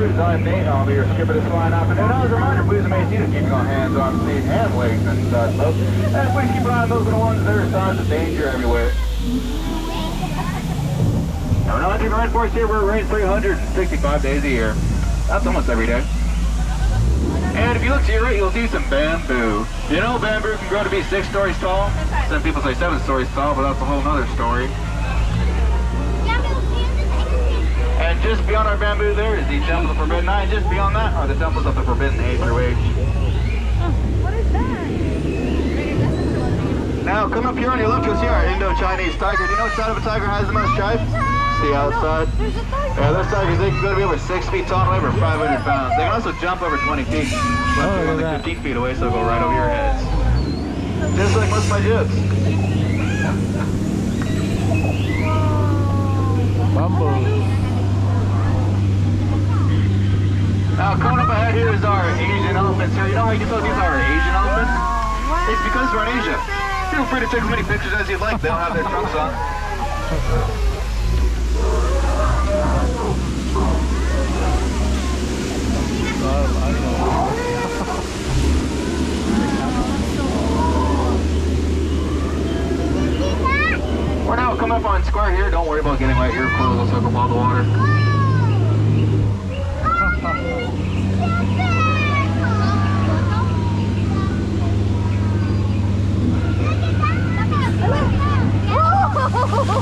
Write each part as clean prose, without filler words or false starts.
Cruise. I'm Nate. I'll be your skipper this fine afternoon. As a reminder, please remain seated, keeping on hands, arms, knees, and legs and such. And please keep an eye on those little ones. There are signs of danger everywhere. Now, we're not doing right for us here. We're raised 365 days a year. That's almost every day. And if you look to your right, you'll see some bamboo. You know, bamboo can grow to be 6 stories tall. Some people say 7 stories tall, but that's a whole nother story. And just beyond our bamboo there is the Temple of the Forbidden Eye, and just beyond that are the temples of the Forbidden A through H. What is that? Now, come up here on your left, you'll see our Indo-Chinese tiger. Do you know which side of a tiger has the most stripes? It's the outside. Yeah, those tigers, they can go to be over 6 feet tall and over 500 pounds. They can also jump over 20 feet. Once you're only 15 feet away, so they'll go right over your heads. Just like most of my jokes. Bumble. Now, coming up ahead here is our Asian elephants here. You know how you can tell these are Asian elephants? It's because we're in Asia. Feel free to take as many pictures as you'd like. They don't have their trunks on. We're now coming up on square here. Don't worry about getting wet. Your clothes will soak up all the water.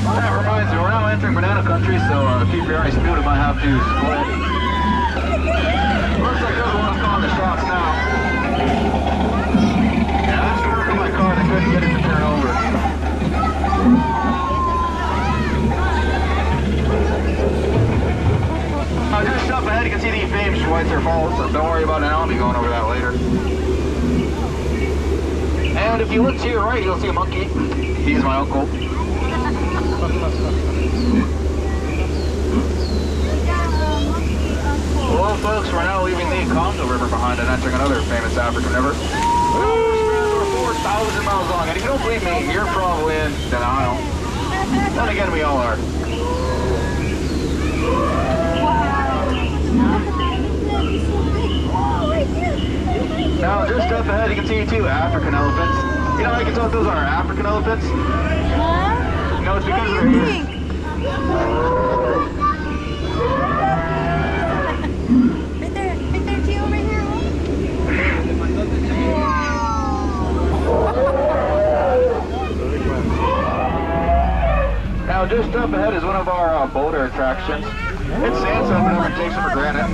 That reminds me, we're now entering banana country, so keep your eyes peeled. It might have to split. Looks like those ones calling the shots now. Yeah, that's the work on my car. They couldn't get it to turn over. Just up ahead, you can see the famed Schweitzer Falls, so don't worry about it now. I'll be going over that later. And if you look to your right, you'll see a monkey. He's my uncle. Well, folks, we're now leaving the Congo River behind and entering another famous African river. Over 4,000 miles long, and if you don't believe me, you're probably in denial. Then again, we all are. Now, just up ahead, you can see 2 African elephants. You know how you can tell if those are African elephants? Huh? No, it's because what of do you their think? ears. Right there, T over here. Now, just up ahead is one of our boulder attractions. It's sandstone, but everyone takes it for granted.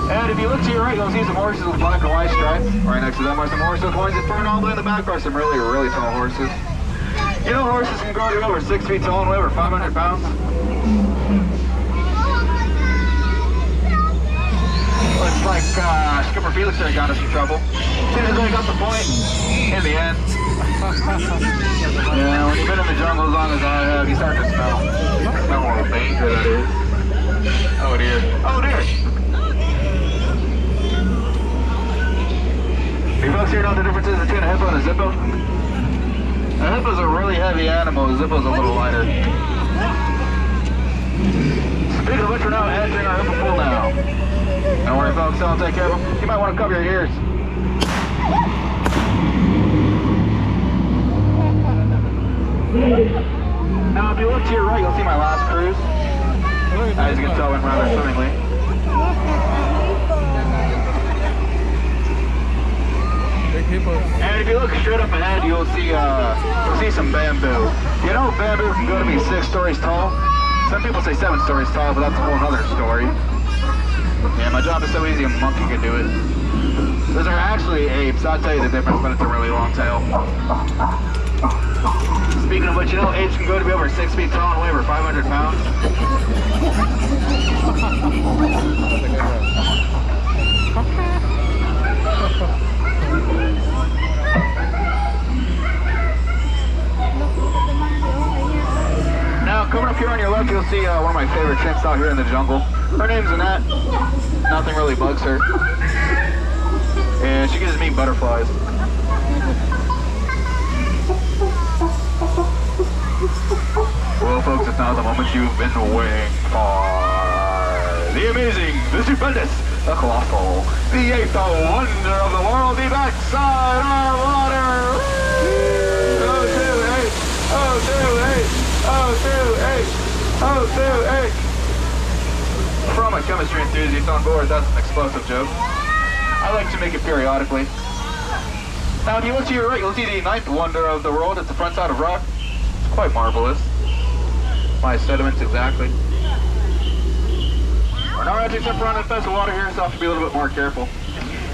And if you look to your right, you'll see some horses with black and white stripes. Right next to them are some horses with horns. And all the way in the back are some really, really tall horses. You know horses can grow to over 6 feet tall and weigh over 500 pounds? Looks like Skipper Felix there got us in trouble. See, they got the point in the end. Yeah, when you've been in the jungle as long as I have, you start to smell. Smell what a danger that is. Oh dear. Oh dear. You folks here know the difference between a hippo and a zippo? A hippo's a really heavy animal, a zippo's a little lighter. Speaking of which, we're now entering our hippo pool now. Don't worry folks, I'll take care of them. You might want to cover your ears. Now if you look to your right, you'll see my last cruise. As you can tell, went rather swimmingly. And if you look straight up ahead, you'll see some bamboo. You know, bamboo can go to be 6 stories tall. Some people say 7 stories tall, but that's a whole other story. Yeah, my job is so easy, a monkey can do it. Those are actually apes. I'll tell you the difference, but it's a really long tail. Speaking of which, you know, apes can go to be over 6 feet tall and weigh over 500 pounds. Now, coming up here on your left, you'll see one of my favorite chimps out here in the jungle. Her name's Annette. Nothing really bugs her. And she gives me butterflies. Well, folks, it's now the moment you've been waiting for. the amazing, the stupendous, the colossal, the eighth wonder of the world, the backside of water. 028, 028, 028, 028. For all my chemistry enthusiasts on board, that's an explosive joke. I like to make it periodically. Now, if you look to your right, you'll see the ninth wonder of the world. It's the front side of rock. It's quite marvelous. My sediments, exactly. We're not actually except for on the fence of water here, so I have to be a little bit more careful.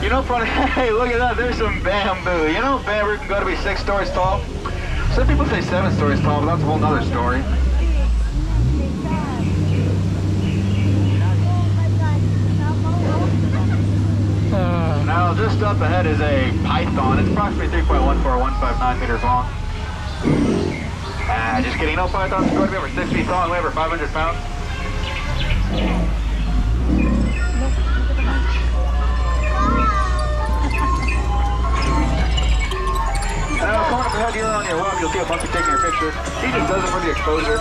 You know, hey, look at that, there's some bamboo. You know, bamboo can go to be 6 stories tall. Some people say 7 stories tall, but that's a whole nother story. Now, just up ahead is a python. It's approximately 3.14159 meters long. Just kidding, no pythons going to be over 6 feet tall and weigh over 500 pounds. Now, coming up ahead here on your left, you'll see a monkey taking your picture. He just does it for the exposure.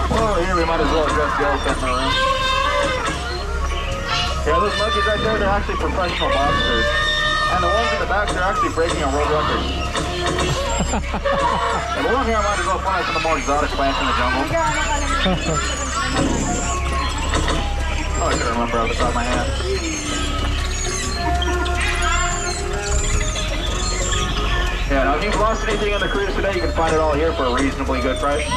Well, here we might as well address the elephant in the room. Yeah, those monkeys right there, they're actually professional boxers. And the ones in the back, they're actually breaking a world record. And the one here, I might as well find some of the more exotic plants in the jungle. Oh, I couldn't remember off the top of my head. Yeah, now if you've lost anything on the cruise today, you can find it all here for a reasonably good price.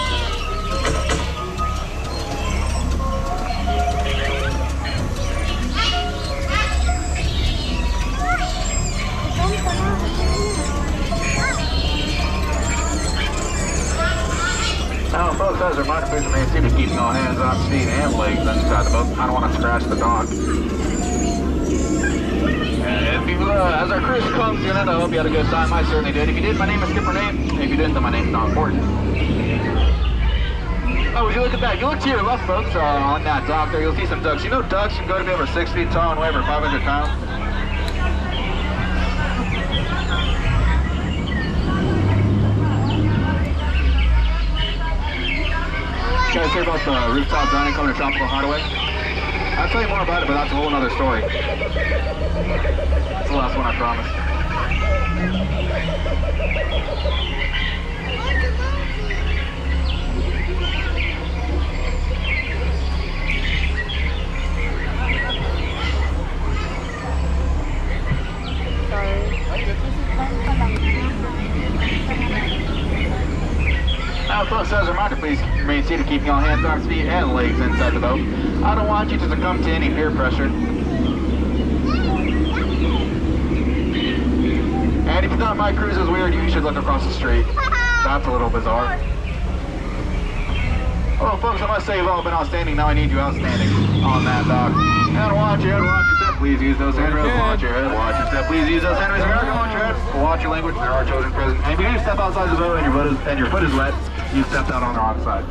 Now, folks, as a reminder, please remain seated, keeping all hands on feet and legs inside the boat. I don't want to scratch the dock. And if you, as our cruise comes to an end, I hope you had a good time. I certainly did. If you did, my name is Skipper Nate. If you didn't, then my name's not important. Oh, would you look at that? You look to your left, folks, on that dock there, you'll see some ducks. You know ducks can go to be over 6 feet tall and weigh over 500 pounds. You guys hear about the rooftop dining coming to Tropical Hideaway? I'll tell you more about it, but that's a whole other story. That's the last one, I promise. Now, folks, as a reminder, please remain seated, keeping all hands, arms, feet, and legs inside the boat. I don't want you to succumb to any peer pressure. And if you thought my cruise was weird, you should look across the street. That's a little bizarre. Well, folks, I must say you've all been outstanding. Now I need you outstanding on that dock. And watch your head, watch your step. Please use those handrails. Watch your head, watch your step. Please use those handrails. America, watch your head. Watch your language. There are children present. And if you do step outside the boat and your foot is wet, you stepped out on the wrong side.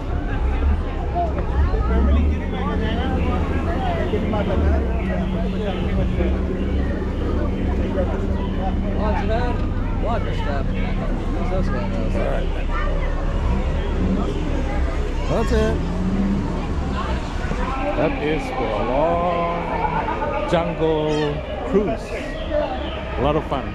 Watch your head. Watch your step. Use those handrails. All right. That's it. That is for a long jungle cruise. A lot of fun.